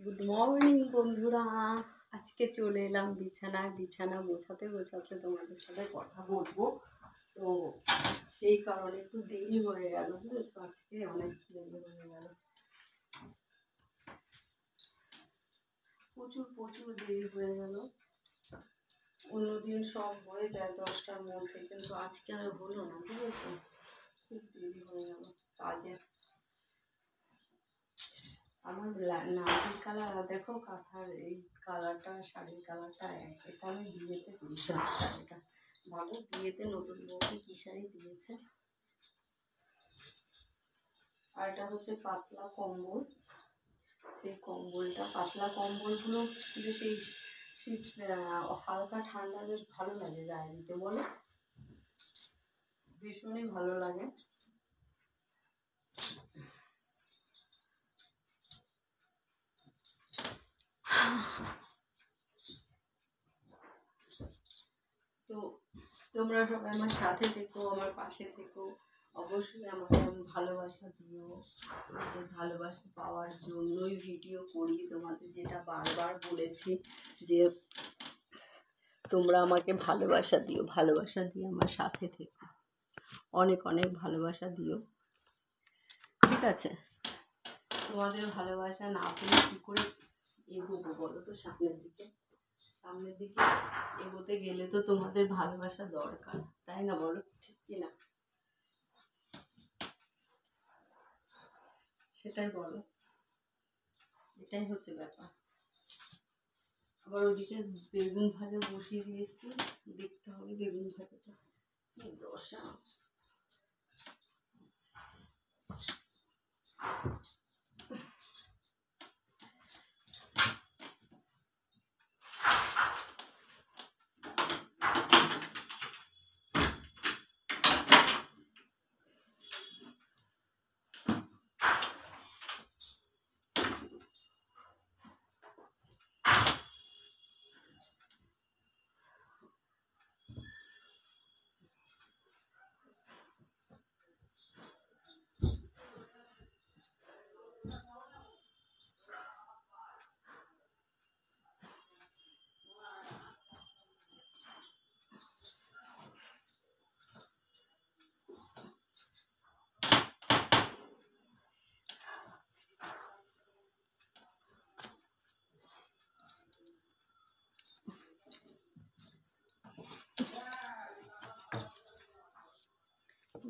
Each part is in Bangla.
গুড মর্নিং বন্ধুরা। আজকে চলে এলাম বিছানা গোছাতে গোছাতে তোমাদের সাথে কথা বলবো। তো সেই কারণে একটু দেরি হয়ে গেল, বুঝেছো? আজকে অনেক দেরি হয়ে গেল, প্রচুর দেরি হয়ে গেল। অন্যদিন সব হয়ে যায় 10টার মধ্যে, কিন্তু আজকে আর হলো না, বুঝেছো? খুব দেরি হয়ে গেল কাজে। আমার নাইটির কালার দেখো, কাঁথার এই কালারটা, শাড়ির কালারটা এক। এটা আমি বিয়েতে দিয়েছিলাম শাড়িটা। ভাবো বিয়েতে নতুন বউকে কী শাড়ি দিয়েছে। আর এটা হচ্ছে পাতলা কম্বল। সেই কম্বলটা, পাতলা কম্বলগুলো বেশ এই শীত হালকা ঠান্ডা বেশ ভালো লাগে গায়ে দিতে, বলো? ভীষণই ভালো লাগে। তো তোমরা সবাই আমার সাথে থেকো, আমার পাশে থেকো। অবশ্যই আমাকে ভালোবাসা দিও। তোমাদের ভালোবাসা পাওয়ার জন্যই ভিডিও করি। তোমাদের যেটা বারবার বলেছি যে তোমরা আমাকে ভালোবাসা দিও, ভালোবাসা দিয়ে আমার সাথে থেকো। অনেক অনেক ভালোবাসা দিও, ঠিক আছে? তোমাদের ভালোবাসা না পেলে কী করে এগোবো বলো তো সামনের দিকে? সামনের দিকে এগোতে গেলে তো তোমাদের ভালোবাসা দরকার, তাই না? বলো, ঠিক কিনা? সেটাই বলো, এটাই হচ্ছে ব্যাপার। আবার ওদিকে বেগুন ভাজা বসিয়ে দিয়েছি, দেখতে হবে বেগুন ভাজাটা কি দশা।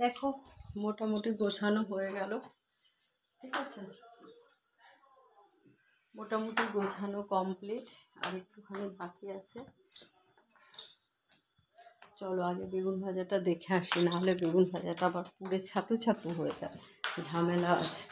দেখো মোটামুটি গোছানো হয়ে গেল, ঠিক আছে? মোটামুটি গোছানো কমপ্লিট, আর একটুখানি বাকি আছে। চলো আগে বেগুন ভাজাটা দেখে আসি, নাহলে বেগুন ভাজাটা আবার পুড়ে ছাতু ছাতু হয়ে যায়, ঝামেলা আছে।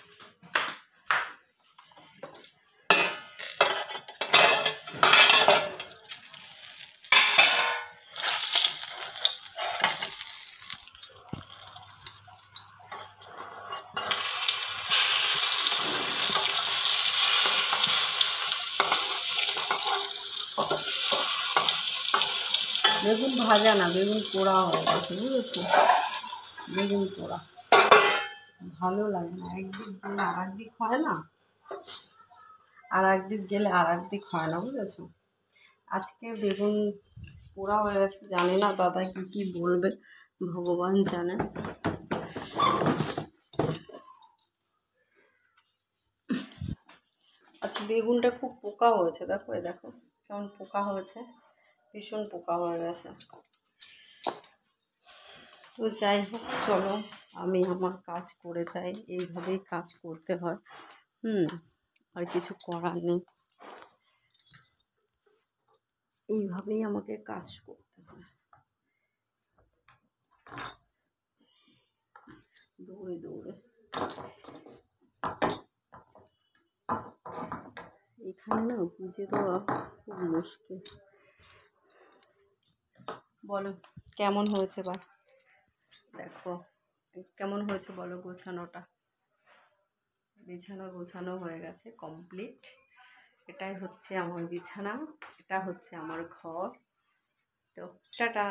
বেগুন ভাজা না, বেগুন পোড়া হয়ে গেছে, বুঝেছো? বেগুন পোড়া ভালো লাগে না, একদিক গেলে আর একদিক হয় না, আর একদিক গেলে আর একদিক হয় না, বুঝেছো? আজকে বেগুন পোড়া হয়ে গেছে, জানি না দাদা কি বলবে, ভগবান জানে। আচ্ছা, বেগুনটা খুব পোকা হয়েছে, দেখো দেখো কেমন পোকা হয়েছে, ভীষণ পোকা হয়ে গেছে। তো যাই হোক, চলো আমি আমার কাজ করে যাই, এইভাবেই কাজ করতে হয়। আর কিছু করার নেই, এইভাবেই আমাকে কাজ করতে হয়, দৌড়ে দৌড়ে। এখানে না বুঝে দেওয়া খুব মুশকিল। বলো কেমন হয়েছে, বা দেখো কেমন হয়েছে বলো গোছানোটা। বিছানা গোছানো হয়ে গেছে কমপ্লিট। এটাই হচ্ছে আমার বিছানা, এটা হচ্ছে আমার ঘর। তো টাটা।